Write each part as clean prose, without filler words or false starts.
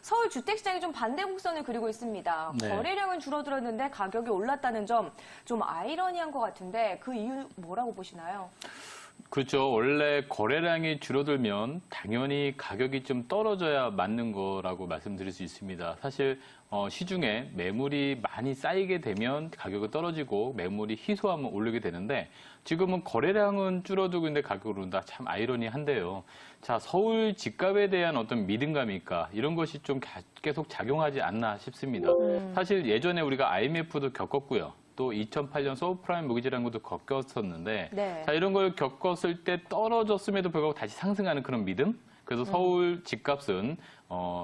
서울 주택시장이 좀 반대 곡선을 그리고 있습니다. 네. 거래량은 줄어들었는데 가격이 올랐다는 점 좀 아이러니한 것 같은데 그 이유 뭐라고 보시나요? 그렇죠. 원래 거래량이 줄어들면 당연히 가격이 좀 떨어져야 맞는 거라고 말씀드릴 수 있습니다. 사실 시중에 매물이 많이 쌓이게 되면 가격은 떨어지고 매물이 희소하면 오르게 되는데 지금은 거래량은 줄어들고 있는데 가격이 오른다. 참 아이러니한데요. 자, 서울 집값에 대한 어떤 믿음감일까 이런 것이 좀 계속 작용하지 않나 싶습니다. 사실 예전에 우리가 IMF도 겪었고요. 또 2008년 서브프라임 모기지라는 것도 겪었었는데 네. 자, 이런 걸 겪었을 때 떨어졌음에도 불구하고 다시 상승하는 그런 믿음? 그래서 서울 집값은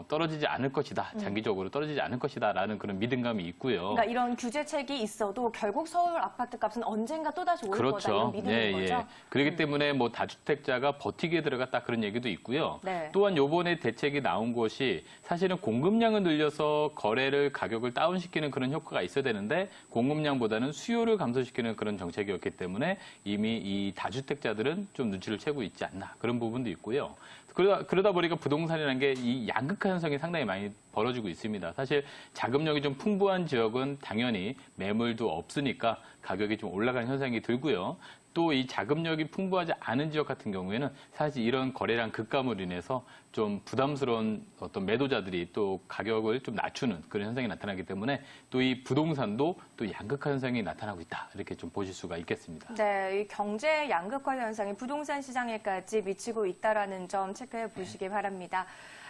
떨어지지 않을 것이다. 장기적으로 떨어지지 않을 것이다. 라는 그런 믿음감이 있고요. 그러니까 이런 규제책이 있어도 결국 서울 아파트 값은 언젠가 또다시 오를 거다 이런 믿음인 거죠? 그렇기 때문에 뭐 다주택자가 버티기에 들어갔다 그런 얘기도 있고요. 네. 또한 요번에 대책이 나온 것이 사실은 공급량을 늘려서 거래를 가격을 다운시키는 그런 효과가 있어야 되는데 공급량보다는 수요를 감소시키는 그런 정책이었기 때문에 이미 이 다주택자들은 좀 눈치를 채고 있지 않나 그런 부분도 있고요. 그러다 보니까 부동산이라는 게 이 양극화 현상이 상당히 많이 벌어지고 있습니다. 사실 자금력이 좀 풍부한 지역은 당연히 매물도 없으니까 가격이 좀 올라가는 현상이 들고요. 또 이 자금력이 풍부하지 않은 지역 같은 경우에는 사실 이런 거래량 급감으로 인해서 좀 부담스러운 어떤 매도자들이 또 가격을 좀 낮추는 그런 현상이 나타나기 때문에 또 이 부동산도 또 양극화 현상이 나타나고 있다. 이렇게 좀 보실 수가 있겠습니다. 네, 이 경제 양극화 현상이 부동산 시장에까지 미치고 있다는 점 체크해 보시기 바랍니다.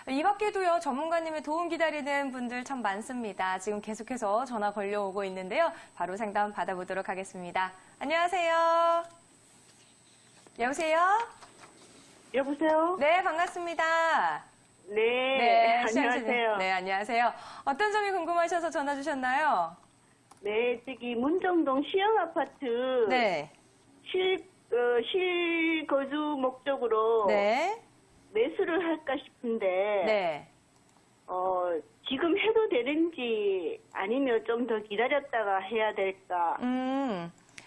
이 밖에도요, 전문가님의 도움 기다리는 분들 참 많습니다. 지금 계속해서 전화 걸려오고 있는데요. 바로 상담 받아보도록 하겠습니다. 안녕하세요. 여보세요? 여보세요? 네, 반갑습니다. 네, 시청자님. 안녕하세요. 네, 안녕하세요. 어떤 점이 궁금하셔서 전화 주셨나요? 네, 저기 문정동 시흥아파트 네. 실거주 목적으로 네. 매수를 할까 싶은데 네. 지금 해도 되는지 아니면 좀 더 기다렸다가 해야 될까?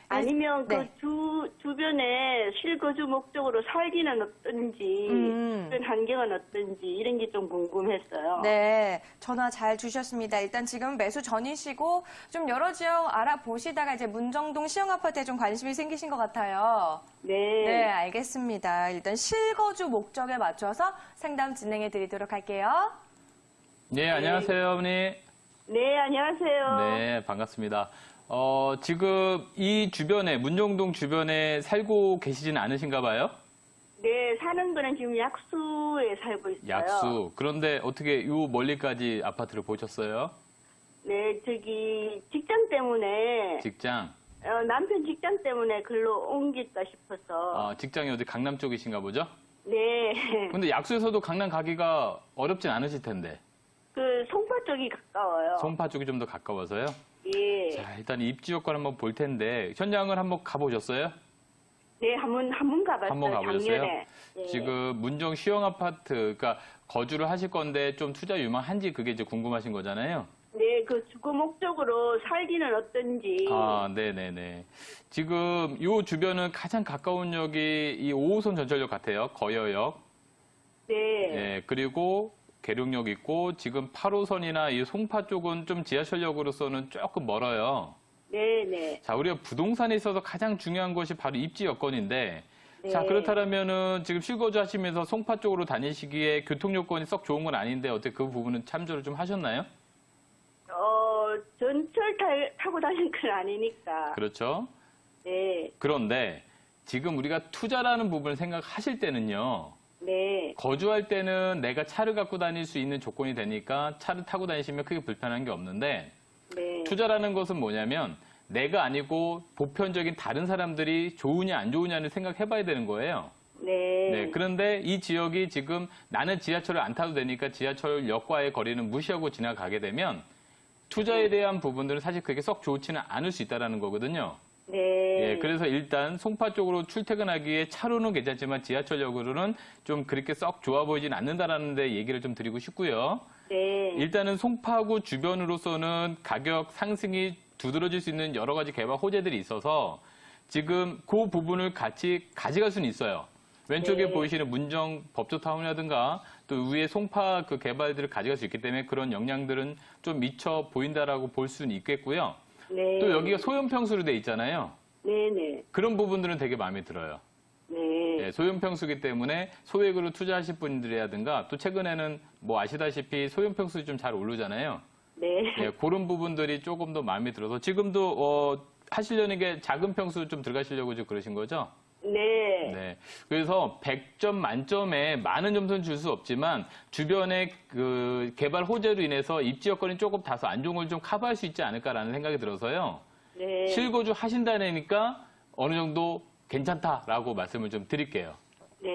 아니면 네. 그 주변에 실거주 목적으로 살기는 어떤지, 주변 환경은 어떤지 이런 게 좀 궁금했어요. 네, 전화 잘 주셨습니다. 일단 지금 매수 전이시고 좀 여러 지역 알아보시다가 이제 문정동 시흥아파트에 좀 관심이 생기신 것 같아요. 네. 네, 알겠습니다. 일단 실거주 목적에 맞춰서 상담 진행해 드리도록 할게요. 네, 안녕하세요, 어머니. 네, 안녕하세요. 네, 반갑습니다. 지금 이 주변에, 문정동 주변에 살고 계시지는 않으신가 봐요? 네, 사는 거는 지금 약수에 살고 있어요. 약수. 그런데 어떻게 요 멀리까지 아파트를 보셨어요? 네, 저기 직장 때문에 직장. 남편 직장 때문에 글로 옮길까 싶어서. 직장이 어디 강남 쪽이신가 보죠? 네. 근데 약수에서도 강남 가기가 어렵진 않으실 텐데. 그 송파 쪽이 가까워요. 송파 쪽이 좀 더 가까워서요? 예. 자, 일단 입지 요건 한번 볼 텐데 현장을 한번 가보셨어요? 네, 한 번 가봤어요. 한번 가보셨어요? 작년에. 네. 지금 문정 시흥 아파트, 그러니까 거주를 하실 건데 좀 투자 유망한지 그게 이제 궁금하신 거잖아요. 네, 그 주거 목적으로 살기는 어떤지. 네네네. 지금 요 주변은 가장 가까운 역이 이 5호선 전철역 같아요. 거여역. 네. 예, 그리고 계룡역 있고 지금 8호선이나 이 송파 쪽은 좀 지하철역으로서는 조금 멀어요. 네네. 자, 우리가 부동산에 있어서 가장 중요한 것이 바로 입지 여건인데, 네. 자, 그렇다면은 지금 실거주 하시면서 송파 쪽으로 다니시기에 교통 여건이 썩 좋은 건 아닌데, 어떻게 그 부분은 참조를 좀 하셨나요? 전철 타고 다니는 건 아니니까. 그렇죠. 네. 그런데 지금 우리가 투자라는 부분을 생각하실 때는요, 네. 거주할 때는 내가 차를 갖고 다닐 수 있는 조건이 되니까 차를 타고 다니시면 크게 불편한 게 없는데, 네. 투자라는 것은 뭐냐면 내가 아니고 보편적인 다른 사람들이 좋으냐 안 좋으냐를 생각해 봐야 되는 거예요. 네. 그런데 이 지역이 지금 나는 지하철을 안 타도 되니까 지하철역과의 거리는 무시하고 지나가게 되면 투자에 대한 부분들은 사실 그게 썩 좋지는 않을 수 있다는 거거든요. 네. 그래서 일단 송파 쪽으로 출퇴근하기에 차로는 괜찮지만 지하철역으로는 좀 그렇게 썩 좋아 보이진 않는다라는 데 얘기를 좀 드리고 싶고요. 네. 일단은 송파구 주변으로서는 가격 상승이 두드러질 수 있는 여러 가지 개발 호재들이 있어서 지금 그 부분을 같이 가져갈 수는 있어요. 왼쪽에 네. 보이시는 문정 법조타운이라든가 또 위에 송파 그 개발들을 가져갈 수 있기 때문에 그런 역량들은 좀 미쳐 보인다라고 볼 수는 있겠고요. 네. 또 여기가 소형 평수로 돼 있잖아요. 네네. 그런 부분들은 되게 마음에 들어요. 네. 예, 소형 평수기 때문에 소액으로 투자하실 분들이라든가 또 최근에는 뭐 아시다시피 소형 평수 좀 잘 오르잖아요. 네. 예, 그런 부분들이 조금 더 마음에 들어서 지금도 하시려는 게 작은 평수 좀 들어가시려고 좀 그러신 거죠? 네. 네. 그래서 100점 만점에 많은 점수는 줄 수 없지만 주변의 그 개발 호재로 인해서 입지 여건이 조금 다소 안 좋은 걸 좀 커버할 수 있지 않을까라는 생각이 들어서요. 네. 실거주 하신다니까 어느 정도 괜찮다라고 말씀을 좀 드릴게요. 네.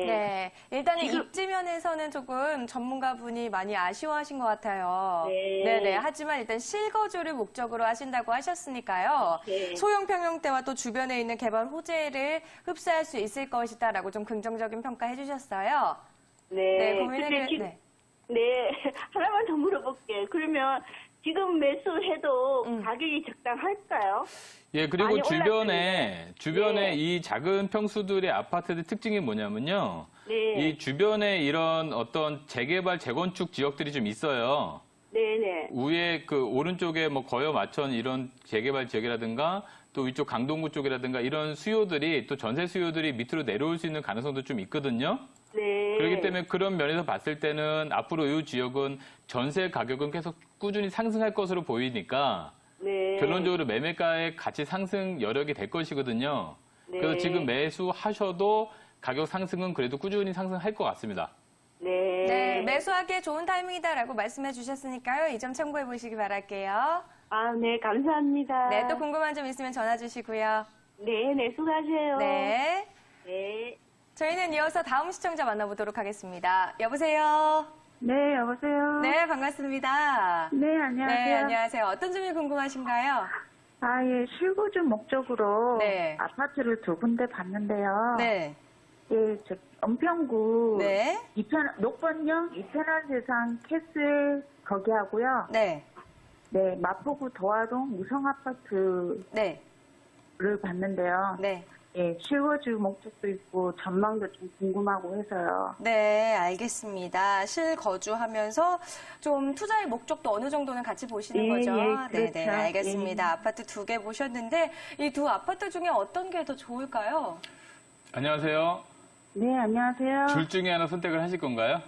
네, 일단은 지금- 입지 면에서는 조금 전문가분이 많이 아쉬워하신 것 같아요. 네. 네네. 하지만 일단 실거주를 목적으로 하신다고 하셨으니까요. 네. 소형 평형대와 또 주변에 있는 개발 호재를 흡수할 수 있을 것이다라고 좀 긍정적인 평가해 주셨어요. 네. 네, 고민을 근데 지금, 네. 네. 하나만 더 물어볼게요. 그러면 지금 매수해도 음. 가격이 적당할까요? 예, 그리고 많이 주변에 네. 이 작은 평수들의 아파트들 특징이 뭐냐면요. 네. 이 주변에 이런 어떤 재개발, 재건축 지역들이 좀 있어요. 네네. 위에 그 오른쪽에 뭐 거여 마천 이런 재개발 지역이라든가 또 위쪽 강동구 쪽이라든가 이런 수요들이 또 전세 수요들이 밑으로 내려올 수 있는 가능성도 좀 있거든요. 네. 그렇기 때문에 그런 면에서 봤을 때는 앞으로 이 지역은 전세 가격은 계속 꾸준히 상승할 것으로 보이니까 네. 결론적으로 매매가의 가치 상승 여력이 될 것이거든요. 네. 그래서 지금 매수하셔도 가격 상승은 그래도 꾸준히 상승할 것 같습니다. 네. 네, 매수하기에 좋은 타이밍이다라고 말씀해 주셨으니까요. 이 점 참고해 보시기 바랄게요. 아, 네. 감사합니다. 네, 또 궁금한 점 있으면 전화 주시고요. 네. 네. 수고하세요. 네. 네. 저희는 이어서 다음 시청자 만나보도록 하겠습니다. 여보세요? 네, 여보세요? 네, 반갑습니다. 네, 안녕하세요. 네, 안녕하세요. 어떤 점이 궁금하신가요? 아, 예, 실거주 목적으로 네. 아파트를 두 군데 봤는데요. 네. 예, 저 은평구 네. 녹번역 이편한 세상 캐슬 거기 하고요. 네. 네, 마포구 도화동 무성아파트를 네. 봤는데요. 네. 예, 실거주 목적도 있고 전망도 좀 궁금하고 해서요. 네, 알겠습니다. 실거주하면서 좀 투자의 목적도 어느 정도는 같이 보시는 예, 거죠? 예, 네, 네, 그렇죠. 알겠습니다. 아파트 두 개 보셨는데 이 두 아파트 중에 어떤 게 더 좋을까요? 안녕하세요. 네, 안녕하세요. 둘 중에 하나 선택을 하실 건가요?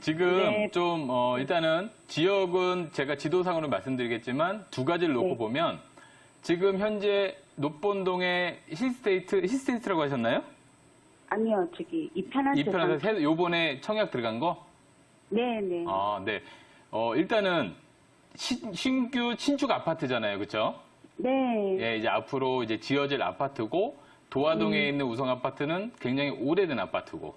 지금 네. 좀 일단은 지역은 제가 지도상으로 말씀드리겠지만 두 가지를 놓고 네. 보면 지금 현재 노본동의 힐스테이트라고 하셨나요? 아니요, 저기 이편한 세상. 이편에서 요번에 청약 들어간 거? 네, 네. 아, 네. 일단은 신규 신축 아파트잖아요. 그렇죠? 네. 예, 이제 앞으로 이제 지어질 아파트고 도화동에 있는 우성 아파트는 굉장히 오래된 아파트고.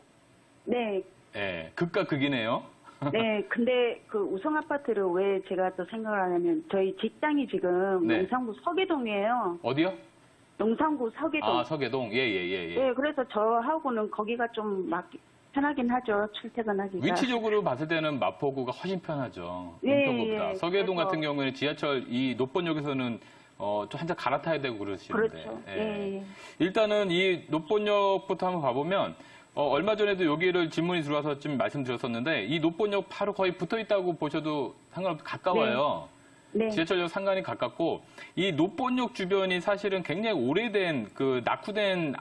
네. 예, 극과 극이네요. 네, 근데 그 우성 아파트를 왜 제가 또 생각을 하냐면 저희 직장이 지금 네. 용산구 서계동이에요. 어디요? 용산구 서계동. 아, 서계동. 예, 예, 예, 예. 네, 그래서 저하고는 거기가 좀 편하긴 하죠. 출퇴근하기가. 위치적으로 봤을 때는 마포구가 훨씬 편하죠. 예, 은평구보다. 예. 서계동 그래서- 같은 경우에는 지하철 이 노본역에서는 좀 한참 갈아타야 되고 그러시는데. 그렇죠. 예. 예. 일단은 이 노본역부터 한번 봐보면 얼마 전에도 여기를 질문이 들어와서 좀 말씀드렸었는데 이 노본역 바로 거의 붙어 있다고 보셔도 상관없고 가까워요. 네. 지하철역 상간이 가깝고 이 노본역 주변이 사실은 굉장히 오래된 그 낙후된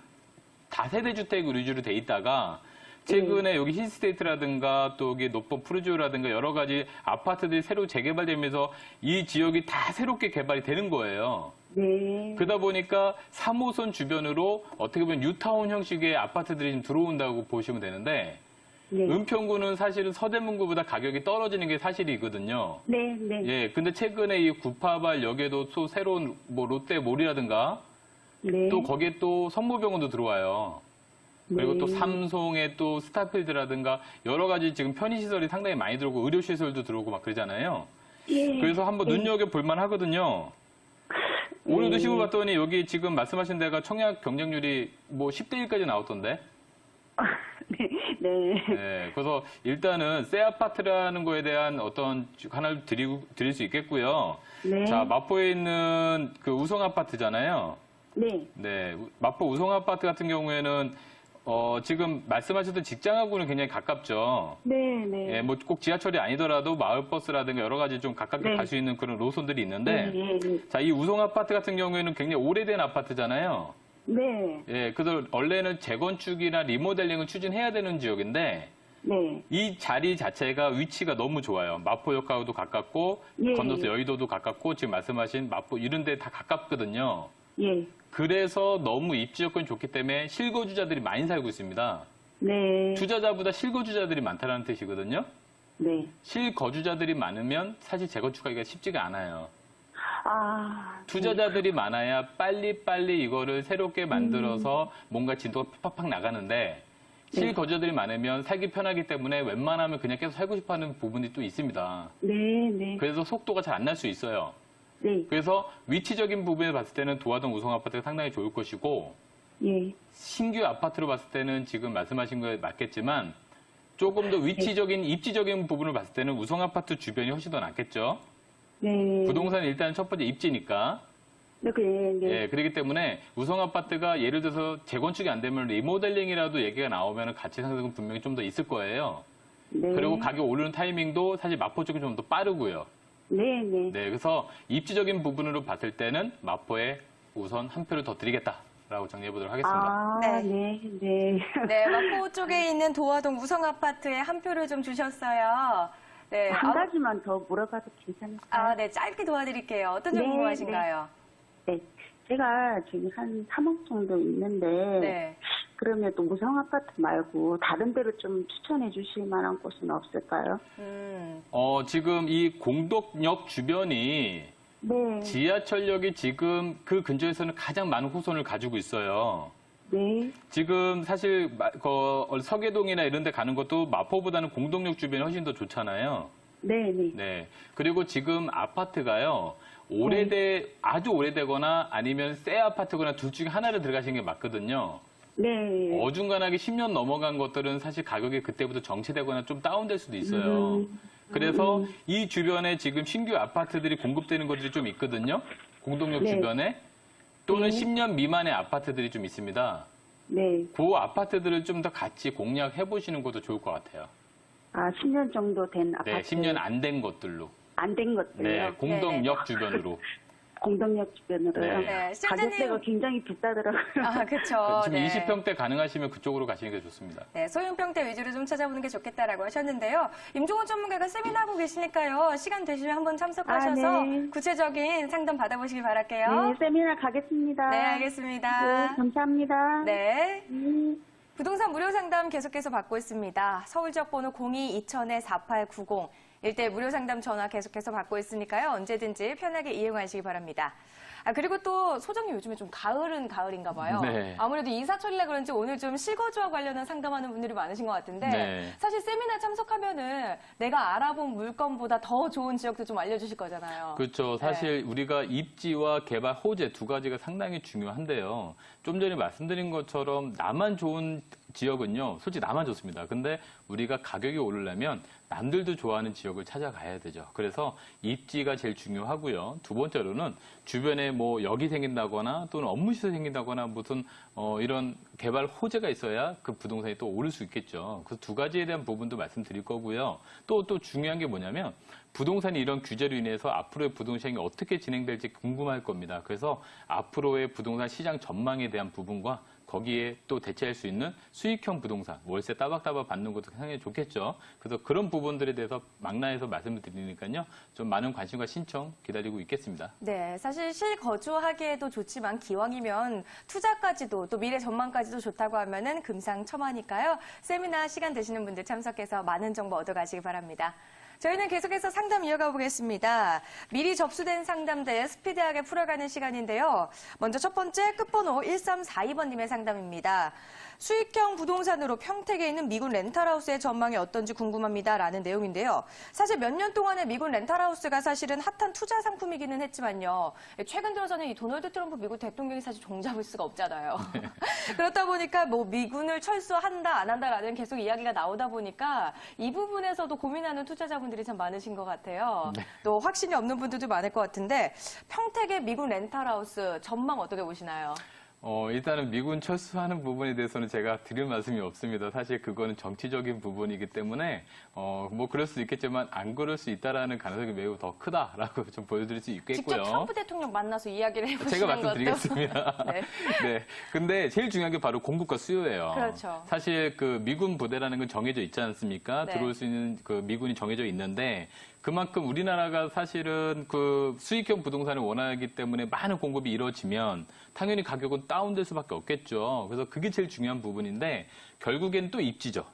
다세대 주택 위주로 돼 있다가 최근에 여기 힐스테이트라든가 또 여기 노본 푸르지오라든가 여러 가지 아파트들이 새로 재개발되면서 이 지역이 다 새롭게 개발이 되는 거예요. 네. 그러다 보니까 3호선 주변으로 어떻게 보면 뉴타운 형식의 아파트들이 좀 들어온다고 보시면 되는데 네. 은평구는 사실은 서대문구보다 가격이 떨어지는 게 사실이거든요. 네, 네. 예, 근데 최근에 이 구파발역에도 또 새로운 뭐 롯데몰이라든가 네. 또 거기에 또 성모병원도 들어와요. 그리고 네. 또 삼성의 또 스타필드라든가 여러 가지 지금 편의시설이 상당히 많이 들어오고 의료시설도 들어오고 막 그러잖아요. 예. 그래서 한번 네. 눈여겨볼 만하거든요. 오늘도 네. 시골 봤더니 여기 지금 말씀하신 데가 청약 경쟁률이 뭐 10대 1까지 나왔던데. 네. 네. 네, 그래서 일단은 새 아파트라는 거에 대한 어떤 하나를 드릴 수 있겠고요. 네. 자, 마포에 있는 그 우성 아파트잖아요. 네. 네, 마포 우성아파트 같은 경우에는 지금 말씀하셨던 직장하고는 굉장히 가깝죠. 네, 네. 예, 뭐 꼭 지하철이 아니더라도 마을버스라든가 여러 가지 좀 가깝게 네. 갈 수 있는 그런 노선들이 있는데, 네, 네. 자, 이 우성아파트 같은 경우에는 굉장히 오래된 아파트잖아요. 네. 예, 그래서 원래는 재건축이나 리모델링을 추진해야 되는 지역인데, 네. 이 자리 자체가 위치가 너무 좋아요. 마포역하고도 가깝고, 예, 건너서 예. 여의도도 가깝고, 지금 말씀하신 마포 이런 데 다 가깝거든요. 예. 그래서 너무 입지 여건이 좋기 때문에 실거주자들이 많이 살고 있습니다. 네. 투자자보다 실거주자들이 많다는 뜻이거든요. 네. 실거주자들이 많으면 사실 재건축하기가 쉽지가 않아요. 아. 투자자들이 많아야 빨리빨리 이거를 새롭게 만들어서 뭔가 진도가 팍팍 나가는데 실거주자들이 많으면 살기 편하기 때문에 웬만하면 그냥 계속 살고 싶어하는 부분이 또 있습니다. 네, 네. 그래서 속도가 잘 안 날 수 있어요. 네. 그래서 위치적인 부분에 봤을 때는 도화동 우성아파트가 상당히 좋을 것이고 예. 신규 아파트로 봤을 때는 지금 말씀하신 거에 맞겠지만 조금 더 위치적인 입지적인 부분을 봤을 때는 우성아파트 주변이 훨씬 더 낫겠죠. 네. 부동산 일단 첫 번째 입지니까. 네, 네. 예, 그렇기 때문에 우성아파트가 예를 들어서 재건축이 안 되면 리모델링이라도 얘기가 나오면 가치 상승은 분명히 좀 더 있을 거예요. 네. 그리고 가격 오르는 타이밍도 사실 마포 쪽이 좀 더 빠르고요. 네, 네. 네, 그래서 입지적인 부분으로 봤을 때는 마포에 우선 한 표를 더 드리겠다라고 정리해 보도록 하겠습니다. 아, 네. 네, 네. 네, 마포 쪽에 있는 도화동 우성아파트에 한 표를 좀 주셨어요. 네. 한 가지만 더 물어봐도 괜찮을까요? 아, 네, 짧게 도와드릴게요. 어떤 점 네, 궁금하신가요? 네. 제가 지금 한 3억 정도 있는데, 네. 그러면 또 무성 아파트 말고 다른 데로 좀 추천해 주실 만한 곳은 없을까요? 지금 이 공덕역 주변이 네. 지하철역이 지금 그 근처에서는 가장 많은 호선을 가지고 있어요. 네. 지금 사실 서계동이나 이런 데 가는 것도 마포보다는 공덕역 주변이 훨씬 더 좋잖아요. 네, 네. 네. 그리고 지금 아파트가요. 아주 오래되거나 아니면 새 아파트거나 둘 중에 하나를 들어가시는 게 맞거든요. 네. 어중간하게 10년 넘어간 것들은 사실 가격이 그때부터 정체되거나 좀 다운될 수도 있어요. 그래서 이 주변에 지금 신규 아파트들이 공급되는 것들이 좀 있거든요. 공동역 네. 주변에. 또는 네. 10년 미만의 아파트들이 좀 있습니다. 네. 그 아파트들을 좀 더 같이 공략해 보시는 것도 좋을 것 같아요. 아, 10년 정도 된 아파트. 네, 10년 안 된 것들로. 안 된 것들요. 네, 공동역 주변으로. 공동역 주변으로요. 네. 네, 실장님. 가격대가 굉장히 비싸더라고요. 아, 그쵸. 지금 네. 20평대 가능하시면 그쪽으로 가시는 게 좋습니다. 네, 소형평대 위주로 좀 찾아보는 게 좋겠다라고 하셨는데요. 임종원 전문가가 세미나 하고 계시니까요. 시간 되시면 한번 참석하셔서 아, 네. 구체적인 상담 받아보시기 바랄게요. 네, 세미나 가겠습니다. 네, 알겠습니다. 네, 감사합니다. 네. 음. 부동산 무료 상담 계속해서 받고 있습니다. 서울 지역 번호 02-2000-4890. 일대 무료 상담 전화 계속해서 받고 있으니까요. 언제든지 편하게 이용하시기 바랍니다. 아, 그리고 또 소장님 요즘에 좀 가을은 가을인가 봐요. 네. 아무래도 이사철이라 그런지 오늘 좀 실거주와 관련한 상담하는 분들이 많으신 것 같은데 네. 사실 세미나 참석하면은 내가 알아본 물건보다 더 좋은 지역도 좀 알려주실 거잖아요. 그렇죠. 사실 우리가 입지와 개발 호재 두 가지가 상당히 중요한데요. 좀 전에 말씀드린 것처럼 나만 좋은 지역은요. 솔직히 나만 좋습니다. 근데 우리가 가격이 오르려면 남들도 좋아하는 지역을 찾아가야 되죠. 그래서 입지가 제일 중요하고요. 두 번째로는 주변에 뭐 역이 생긴다거나 또는 업무시설이 생긴다거나 무슨 이런 개발 호재가 있어야 그 부동산이 또 오를 수 있겠죠. 그래서 두 가지에 대한 부분도 말씀드릴 거고요. 또 중요한 게 뭐냐면 부동산이 이런 규제로 인해서 앞으로의 부동산이 어떻게 진행될지 궁금할 겁니다. 그래서 앞으로의 부동산 시장 전망에 대한 부분과 거기에 또 대체할 수 있는 수익형 부동산, 월세 따박따박 받는 것도 상당히 좋겠죠. 그래서 그런 부분들에 대해서 망라해서 말씀을 드리니까요. 좀 많은 관심과 신청 기다리고 있겠습니다. 네, 사실 실거주하기에도 좋지만 기왕이면 투자까지도 또 미래 전망까지도 좋다고 하면은 금상첨화니까요. 세미나 시간 되시는 분들 참석해서 많은 정보 얻어가시기 바랍니다. 저희는 계속해서 상담 이어가 보겠습니다. 미리 접수된 상담들 스피디하게 풀어가는 시간인데요. 먼저 첫 번째 끝번호 1342번님의 상담입니다. 수익형 부동산으로 평택에 있는 미군 렌탈하우스의 전망이 어떤지 궁금합니다라는 내용인데요. 사실 몇 년 동안에 미군 렌탈하우스가 사실은 핫한 투자 상품이기는 했지만요. 최근 들어서는 이 도널드 트럼프 미국 대통령이 사실 종잡을 수가 없잖아요. 그렇다 보니까 뭐 미군을 철수한다 안 한다라는 계속 이야기가 나오다 보니까 이 부분에서도 고민하는 투자자분들이 참 많으신 것 같아요. 또 확신이 없는 분들도 많을 것 같은데 평택의 미군 렌탈하우스 전망 어떻게 보시나요? 일단은 미군 철수하는 부분에 대해서는 제가 드릴 말씀이 없습니다. 사실 그거는 정치적인 부분이기 때문에 뭐 그럴 수 있겠지만 안 그럴 수 있다라는 가능성이 매우 더 크다라고 좀 보여드릴 수 있겠고요. 직접 트럼프 대통령 만나서 이야기를 해보시는 제가 것도. 말씀드리겠습니다. 네. 네. 근데 제일 중요한 게 바로 공급과 수요예요. 그렇죠. 사실 그 미군 부대라는 건 정해져 있지 않습니까? 네. 들어올 수 있는 그 미군이 정해져 있는데 그만큼 우리나라가 사실은 그 수익형 부동산을 원하기 때문에 많은 공급이 이루어지면 당연히 가격은 다운될 수밖에 없겠죠. 그래서 그게 제일 중요한 부분인데 결국엔 또 입지죠.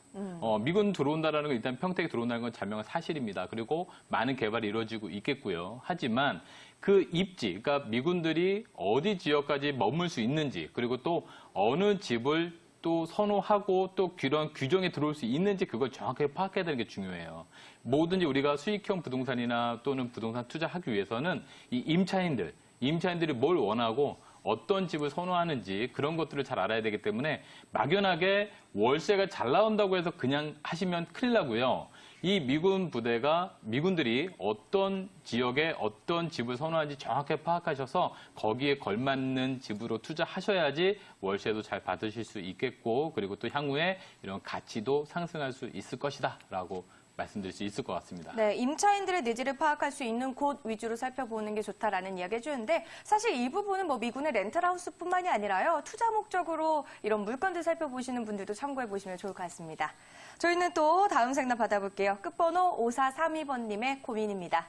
미군 들어온다라는 건 일단 평택에 들어온다는 건 자명한 사실입니다. 그리고 많은 개발이 이루어지고 있겠고요. 하지만 그 입지, 그러니까 미군들이 어디 지역까지 머물 수 있는지 그리고 또 어느 집을 또 선호하고 또 그런 규정에 들어올 수 있는지 그걸 정확하게 파악해야 되는 게 중요해요. 뭐든지 우리가 수익형 부동산이나 또는 부동산 투자하기 위해서는 이 임차인들이 뭘 원하고 어떤 집을 선호하는지 그런 것들을 잘 알아야 되기 때문에 막연하게 월세가 잘 나온다고 해서 그냥 하시면 큰일 나고요. 이 미군 부대가 미군들이 어떤 지역에 어떤 집을 선호하는지 정확하게 파악하셔서 거기에 걸맞는 집으로 투자하셔야지 월세도 잘 받으실 수 있겠고 그리고 또 향후에 이런 가치도 상승할 수 있을 것이다라고 말씀드릴 수 있을 것 같습니다. 네, 임차인들의 니즈를 파악할 수 있는 곳 위주로 살펴보는 게 좋다라는 이야기 해주는데 사실 이 부분은 뭐 미군의 렌탈하우스뿐만이 아니라요. 투자 목적으로 이런 물건들 살펴보시는 분들도 참고해 보시면 좋을 것 같습니다. 저희는 또 다음 상담 받아볼게요. 끝번호 5432번님의 고민입니다.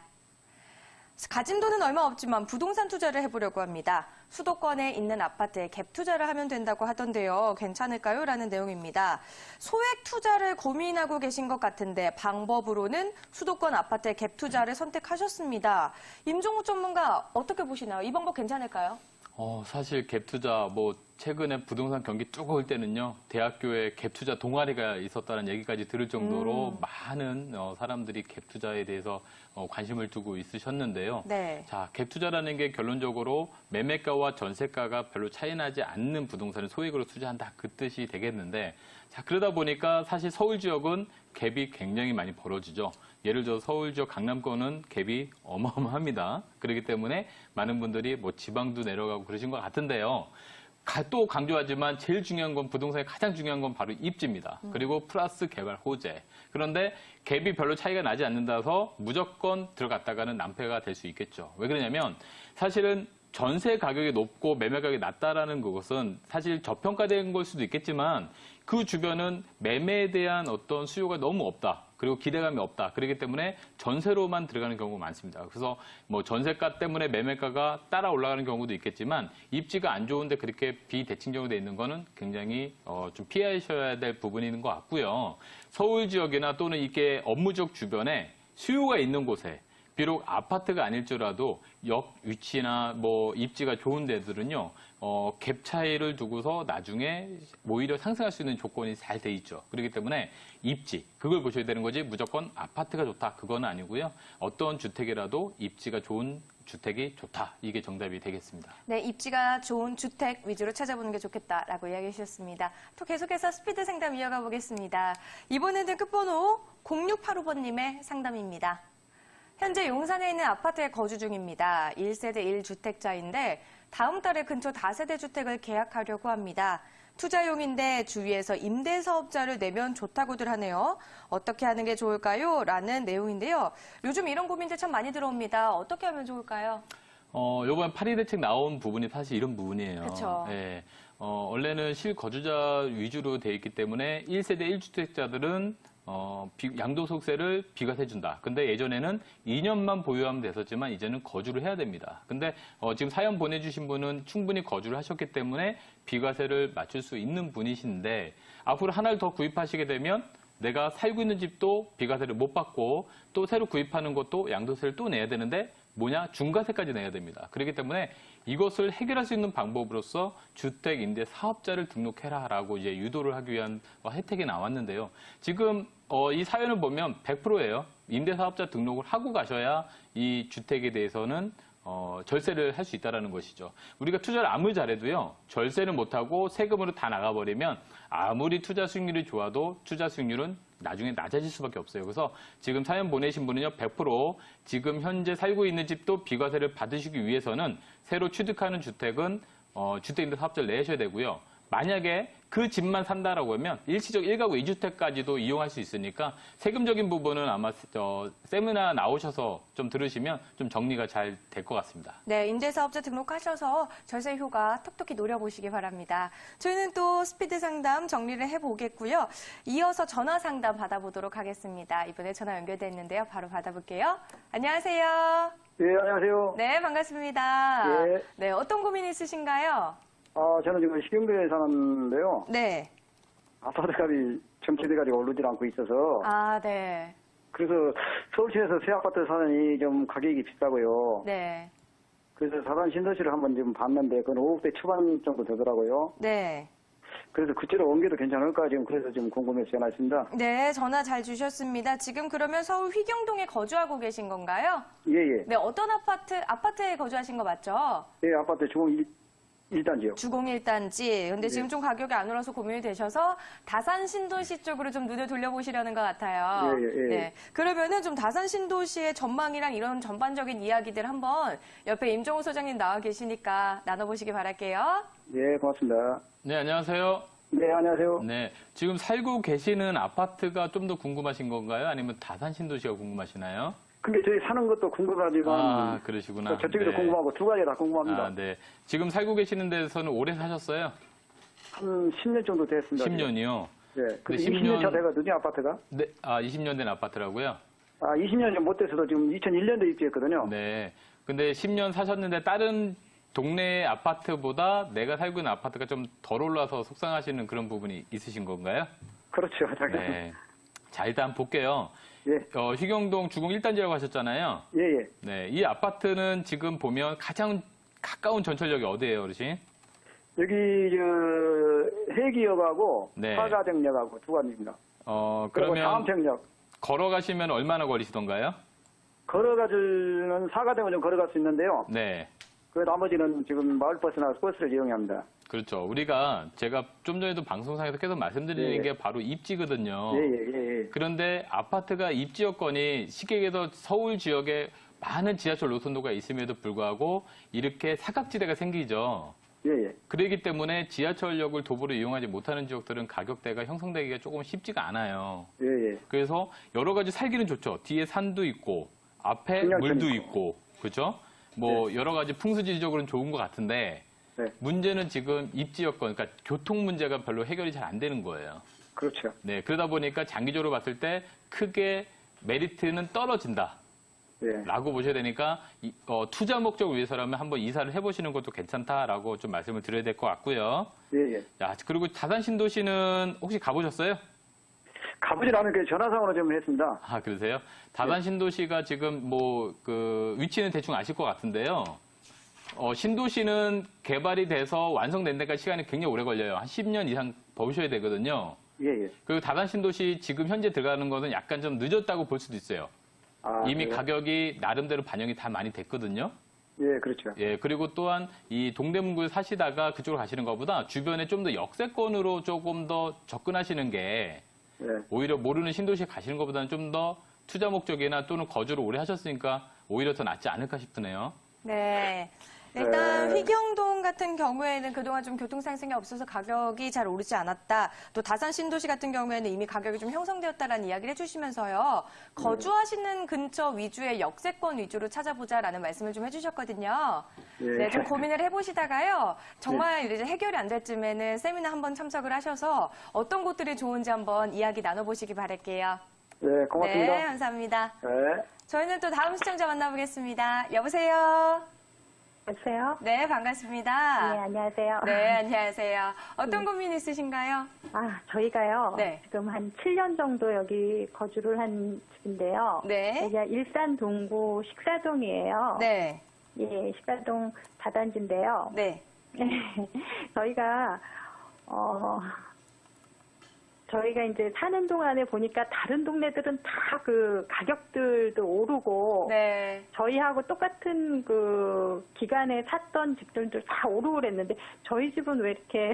가진 돈은 얼마 없지만 부동산 투자를 해보려고 합니다. 수도권에 있는 아파트에 갭 투자를 하면 된다고 하던데요. 괜찮을까요? 라는 내용입니다. 소액 투자를 고민하고 계신 것 같은데 방법으로는 수도권 아파트에 갭 투자를 선택하셨습니다. 임종욱 전문가 어떻게 보시나요? 이 방법 괜찮을까요? 사실 갭 투자 최근에 부동산 경기 쭉 올 때는요, 대학교에 갭 투자 동아리가 있었다는 얘기까지 들을 정도로 많은 사람들이 갭 투자에 대해서 관심을 두고 있으셨는데요. 네. 자, 갭 투자라는 게 결론적으로 매매가와 전세가가 별로 차이 나지 않는 부동산을 소액으로 투자한다. 그 뜻이 되겠는데, 자, 그러다 보니까 사실 서울 지역은 갭이 굉장히 많이 벌어지죠. 예를 들어 서울 지역 강남권은 갭이 어마어마합니다. 그렇기 때문에 많은 분들이 지방도 내려가고 그러신 것 같은데요. 또 강조하지만 제일 중요한 건 부동산의 가장 중요한 건 바로 입지입니다. 그리고 플러스 개발 호재. 그런데 갭이 별로 차이가 나지 않는다서 무조건 들어갔다가는 낭패가 될 수 있겠죠. 왜 그러냐면 사실은 전세 가격이 높고 매매 가격이 낮다라는 것은 사실 저평가된 걸 수도 있겠지만 그 주변은 매매에 대한 어떤 수요가 너무 없다. 그리고 기대감이 없다. 그렇기 때문에 전세로만 들어가는 경우가 많습니다. 그래서 전세가 때문에 매매가가 따라 올라가는 경우도 있겠지만 입지가 안 좋은데 그렇게 비대칭적으로 돼 있는 거는 굉장히 좀 피하셔야 될 부분이 있는 것 같고요. 서울 지역이나 또는 이게 업무 지역 주변에 수요가 있는 곳에 비록 아파트가 아닐지라도 역 위치나 입지가 좋은 데들은요, 갭 차이를 두고서 나중에 오히려 상승할 수 있는 조건이 잘 돼 있죠. 그렇기 때문에 입지, 그걸 보셔야 되는 거지 무조건 아파트가 좋다. 그건 아니고요. 어떤 주택이라도 입지가 좋은 주택이 좋다. 이게 정답이 되겠습니다. 네, 입지가 좋은 주택 위주로 찾아보는 게 좋겠다라고 이야기해 주셨습니다. 또 계속해서 스피드 상담 이어가 보겠습니다. 이번에는 끝번호 0685번님의 상담입니다. 현재 용산에 있는 아파트에 거주 중입니다. 1세대 1주택자인데 다음 달에 근처 다세대 주택을 계약하려고 합니다. 투자용인데 주위에서 임대사업자를 내면 좋다고들 하네요. 어떻게 하는 게 좋을까요? 라는 내용인데요. 요즘 이런 고민들 참 많이 들어옵니다. 어떻게 하면 좋을까요? 요번 8.2 대책 나온 부분이 사실 이런 부분이에요. 그렇죠. 네. 원래는 실거주자 위주로 돼 있기 때문에 1세대 1주택자들은 양도소득세를 비과세해준다. 근데 예전에는 2년만 보유하면 됐었지만 이제는 거주를 해야 됩니다. 근데 지금 사연 보내주신 분은 충분히 거주를 하셨기 때문에 비과세를 맞출 수 있는 분이신데 앞으로 하나를 더 구입하시게 되면 내가 살고 있는 집도 비과세를 못 받고 또 새로 구입하는 것도 양도세를 또 내야 되는데 뭐냐? 중과세까지 내야 됩니다. 그렇기 때문에 이것을 해결할 수 있는 방법으로서 주택 임대 사업자를 등록해라라고 이제 유도를 하기 위한 혜택이 나왔는데요. 지금 이 사연을 보면 100%예요. 임대 사업자 등록을 하고 가셔야 이 주택에 대해서는 절세를 할 수 있다는 것이죠. 우리가 투자를 아무리 잘해도요, 절세를 못하고 세금으로 다 나가버리면 아무리 투자 수익률이 좋아도 투자 수익률은 나중에 낮아질 수밖에 없어요. 그래서 지금 사연 보내신 분은요, 100% 지금 현재 살고 있는 집도 비과세를 받으시기 위해서는 새로 취득하는 주택은 주택임대 사업자를 내셔야 되고요. 만약에 그 집만 산다라고 하면 일시적 1가구 2주택까지도 이용할 수 있으니까 세금적인 부분은 아마 세미나 나오셔서 좀 들으시면 좀 정리가 잘 될 것 같습니다. 네, 임대사업자 등록하셔서 절세 효과 톡톡히 노려보시기 바랍니다. 저희는 또 스피드 상담 정리를 해보겠고요. 이어서 전화 상담 받아보도록 하겠습니다. 이번에 전화 연결됐는데요. 바로 받아볼게요. 안녕하세요. 예, 안녕하세요. 네, 반갑습니다. 예. 네, 어떤 고민 있으신가요? 저는 지금 식용도에 사는데요. 네. 아파트 값이 정체돼가지고 오르질 않고 있어서. 아, 네. 그래서 서울시에서 새 아파트 사느니 좀 가격이 비싸고요. 네. 그래서 사단 신도시를 한번 좀 봤는데 그건 5억대 초반 정도 되더라고요. 네. 그래서 그쪽으로 옮겨도 괜찮을까 지금 그래서 좀 궁금해서 전화했습니다. 네, 전화 잘 주셨습니다. 지금 그러면 서울 휘경동에 거주하고 계신 건가요? 예, 예. 네, 어떤 아파트에 거주하신 거 맞죠? 예, 아파트 주공 1단지요. 주공 1단지. 근데 지금 네. 좀 가격이 안 올라서 고민이 되셔서 다산 신도시 쪽으로 좀 눈을 돌려보시려는 것 같아요. 예, 예, 예. 네. 그러면은 좀 다산 신도시의 전망이랑 이런 전반적인 이야기들 한번 옆에 임종호 소장님 나와 계시니까 나눠보시기 바랄게요. 예, 고맙습니다. 네, 안녕하세요. 네, 안녕하세요. 네, 지금 살고 계시는 아파트가 좀 더 궁금하신 건가요? 아니면 다산 신도시가 궁금하시나요? 근데 저희 사는 것도 궁금하지만 아, 그러시구나. 저쪽에도 네. 궁금하고 두 가지 다 궁금합니다. 아, 네. 지금 살고 계시는 데서는 오래 사셨어요? 한 10년 정도 됐습니다. 10년이요? 예. 근데 10년 20년 차 돼가지고 아파트가. 네, 20년 된 아파트라고요? 20년 전 못 돼서도 지금 2001년도에 입주했거든요. 네. 근데 10년 사셨는데 다른 동네 아파트보다 내가 살고 있는 아파트가 좀 덜 올라서 속상하시는 그런 부분이 있으신 건가요? 그렇죠. 네. 자, 일단 볼게요. 예. 휘경동 주공 1단지라고 하셨잖아요. 예, 예. 네. 이 아파트는 지금 보면 가장 가까운 전철역이 어디예요, 어르신? 여기, 해기역하고 네. 사가정역하고 두 가지입니다. 그리고 그러면 다음평역. 걸어가시면 얼마나 걸리시던가요? 걸어가지는 사가정은 좀 걸어갈 수 있는데요. 네. 그 나머지는 지금 마을버스나 버스를 이용합니다. 그렇죠. 제가 좀 전에도 방송상에서 계속 말씀드리는 예. 게 바로 입지거든요. 예, 예, 예, 예. 그런데 아파트가 입지 여건이 시계에서 서울 지역에 많은 지하철 노선도가 있음에도 불구하고 이렇게 사각지대가 생기죠. 예, 예. 그렇기 때문에 지하철역을 도보로 이용하지 못하는 지역들은 가격대가 형성되기가 조금 쉽지가 않아요. 예, 예. 그래서 여러 가지 살기는 좋죠. 뒤에 산도 있고 앞에 풍량도 물도 있고. 있고 그렇죠? 뭐 여러 가지 풍수지리적으로는 좋은 것 같은데 네. 문제는 지금 입지 여건, 그러니까 교통 문제가 별로 해결이 잘 안 되는 거예요. 그렇죠. 네, 그러다 보니까 장기적으로 봤을 때 크게 메리트는 떨어진다. 예. 라고 보셔야 되니까 투자 목적을 위해서라면 한번 이사를 해보시는 것도 괜찮다라고 좀 말씀을 드려야 될 것 같고요. 예, 예. 자, 그리고 다산 신도시는 혹시 가보셨어요? 가보질 않은 게 전화상으로 좀 했습니다. 아, 그러세요? 다산 신도시가 지금 위치는 대충 아실 것 같은데요. 신도시는 개발이 돼서 완성된 데까지 시간이 굉장히 오래 걸려요. 한 10년 이상 보셔야 되거든요. 예, 예. 그리고 다산 신도시 지금 현재 들어가는 것은 약간 좀 늦었다고 볼 수도 있어요. 이미 그래요? 가격이 나름대로 반영이 다 많이 됐거든요. 예, 그렇죠. 예, 그리고 또한 이 동대문구에 사시다가 그쪽으로 가시는 것보다 주변에 좀 더 역세권으로 조금 더 접근하시는 게 예. 오히려 모르는 신도시에 가시는 것보다는 좀 더 투자 목적이나 또는 거주를 오래 하셨으니까 오히려 더 낫지 않을까 싶으네요. 네. 일단 네. 휘경동 같은 경우에는 그동안 좀 교통상승이 없어서 가격이 잘 오르지 않았다. 또 다산 신도시 같은 경우에는 이미 가격이 좀 형성되었다라는 이야기를 해주시면서요. 거주하시는 근처 위주의 역세권 위주로 찾아보자라는 말씀을 좀 해주셨거든요. 예. 네, 좀 고민을 해보시다가요. 정말 이제 해결이 안 될 쯤에는 세미나 한번 참석을 하셔서 어떤 곳들이 좋은지 한번 이야기 나눠보시기 바랄게요. 네, 고맙습니다. 네, 감사합니다. 네. 저희는 또 다음 시청자 만나보겠습니다. 여보세요? 여보세요? 네, 반갑습니다. 네, 안녕하세요. 네, 안녕하세요. 어떤 고민 있으신가요? 저희가요. 네. 지금 한 7년 정도 여기 거주를 한 집인데요. 네. 여기가 일산 동구 식사동이에요. 네. 예, 식사동 다단지인데요. 네. 저희가 이제 사는 동안에 보니까 다른 동네들은 다 그 가격들도 오르고 네. 저희하고 똑같은 그 기간에 샀던 집들도 다 오르고 그랬는데 저희 집은 왜 이렇게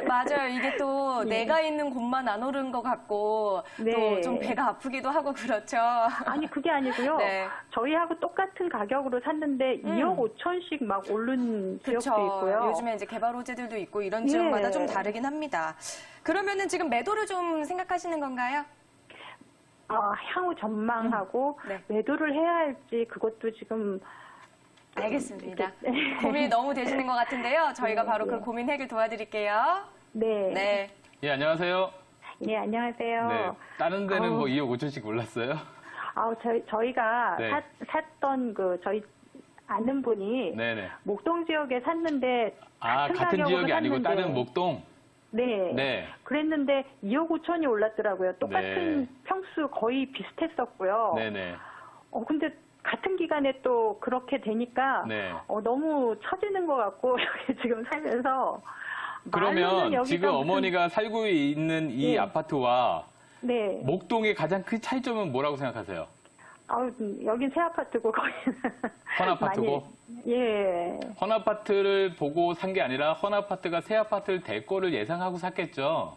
맞아요. 이게 또 네. 내가 있는 곳만 안 오른 것 같고 네. 또 좀 배가 아프기도 하고 그렇죠. 아니 그게 아니고요. 네. 저희하고 똑같은 가격으로 샀는데 2억 5천씩 막 오른 지역도 그렇죠. 있고요. 요즘에 이제 개발 호재들도 있고 이런 예. 지역마다 좀 다르긴 합니다. 그러면은 지금 매도를 좀 생각하시는 건가요? 향후 전망하고 네. 매도를 해야 할지 그것도 지금 알겠습니다. 고민이 너무 되시는 것 같은데요. 저희가 네, 바로 네. 그 고민 해결 도와드릴게요. 네. 네. 예, 안녕하세요. 네, 안녕하세요. 네. 다른 데는 아우. 뭐 2억 5천씩 올랐어요? 저희가 네. 샀던 저희 아는 분이 네네. 목동 지역에 샀는데 아, 같은 가격으로 지역이 아니고 샀는데 다른 목동? 네. 네. 그랬는데 2억 5천이 올랐더라고요. 똑같은 네. 평수 거의 비슷했었고요. 네네. 근데 같은 기간에 또 그렇게 되니까 네. 너무 처지는 것 같고 여기 지금 살면서 말로는 그러면 여기가 지금 무슨- 어머니가 살고 있는 이 네. 아파트와 네. 목동의 가장 큰 차이점은 뭐라고 생각하세요? 여긴 새 아파트고 거기는 헌 아파트고? 많이- 예. 헌 아파트를 보고 산 게 아니라 헌 아파트가 새 아파트를 될 거를 예상하고 샀겠죠?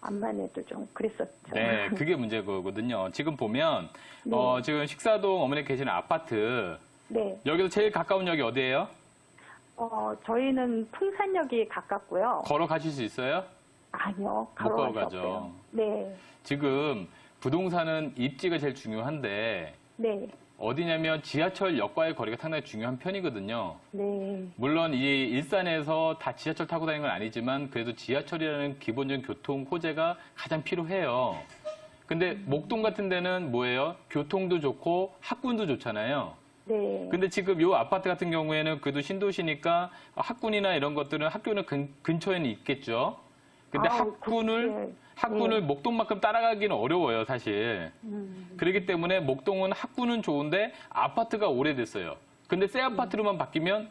암만 해도 좀 그랬었죠. 네, 그게 문제거든요. 지금 보면 네. 지금 식사동 어머니 계시는 아파트 네. 여기서 제일 가까운 역이 어디예요? 저희는 풍산역이 가깝고요. 걸어가실 수 있어요? 아니요. 못 걸어가죠. 걸어갈 수 없어요. 네. 지금 부동산은 입지가 제일 중요한데 네. 어디냐면 지하철역과의 거리가 상당히 중요한 편이거든요. 네. 물론 이 일산에서 다 지하철 타고 다니는 건 아니지만 그래도 지하철이라는 기본적인 교통 호재가 가장 필요해요. 근데 목동 같은 데는 뭐예요? 교통도 좋고 학군도 좋잖아요. 네. 근데 지금 이 아파트 같은 경우에는 그래도 신도시니까 학군이나 이런 것들은 학교는 근처에는 있겠죠. 근데 학군을 네. 목동만큼 따라가기는 어려워요, 사실. 그렇기 때문에 목동은 학군은 좋은데 아파트가 오래됐어요. 근데 새 아파트로만 바뀌면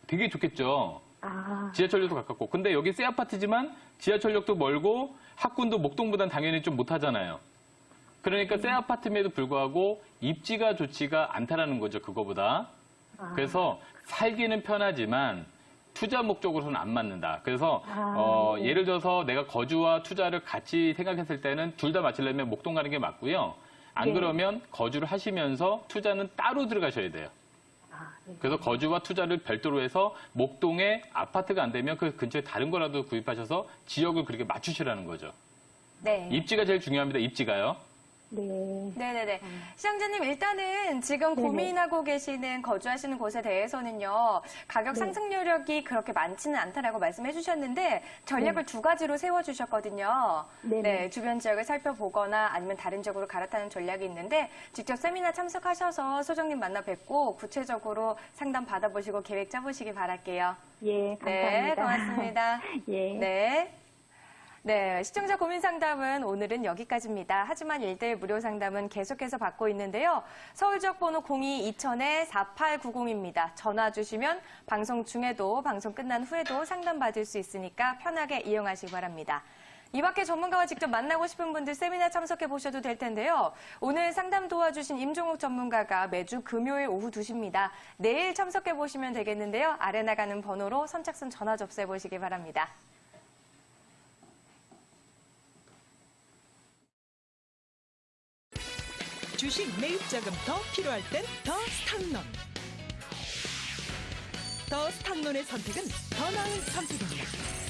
되게 좋겠죠. 지하철역도 가깝고. 근데 여기 새 아파트지만 지하철역도 멀고 학군도 목동보단 당연히 좀 못하잖아요. 그러니까 새 아파트임에도 불구하고 입지가 좋지가 않다라는 거죠, 그거보다. 그래서 살기는 편하지만 투자 목적으로는 안 맞는다. 그래서 네. 예를 들어서 내가 거주와 투자를 같이 생각했을 때는 둘 다 맞추려면 목동 가는 게 맞고요. 안 네. 그러면 거주를 하시면서 투자는 따로 들어가셔야 돼요. 네. 그래서 거주와 투자를 별도로 해서 목동에 아파트가 안 되면 그 근처에 다른 거라도 구입하셔서 지역을 그렇게 맞추시라는 거죠. 네. 입지가 제일 중요합니다. 입지가요. 네. 네네네. 시장자님, 일단은 지금 고민하고 계시는 거주하시는 곳에 대해서는요, 가격 상승 여력이 그렇게 많지는 않다라고 말씀해 주셨는데, 전략을 두 가지로 세워주셨거든요. 네네. 네, 주변 지역을 살펴보거나 아니면 다른 지역으로 갈아타는 전략이 있는데, 직접 세미나 참석하셔서 소장님 만나 뵙고 구체적으로 상담 받아보시고 계획 짜보시기 바랄게요. 예, 감사합니다. 네, 고맙습니다. 예. 네. 네, 시청자 고민 상담은 오늘은 여기까지입니다. 하지만 1대1 무료 상담은 계속해서 받고 있는데요. 서울 지역 번호 02-2000-4890입니다. 전화 주시면 방송 중에도 방송 끝난 후에도 상담 받을 수 있으니까 편하게 이용하시기 바랍니다. 이 밖에 전문가와 직접 만나고 싶은 분들 세미나 참석해 보셔도 될 텐데요. 오늘 상담 도와주신 임종욱 전문가가 매주 금요일 오후 2시입니다. 내일 참석해 보시면 되겠는데요. 아래 나가는 번호로 선착순 전화 접수해 보시기 바랍니다. 주식 매입자금 더 필요할 땐 더 스탁론. 더 스탁론의 선택은 더 나은 선택입니다.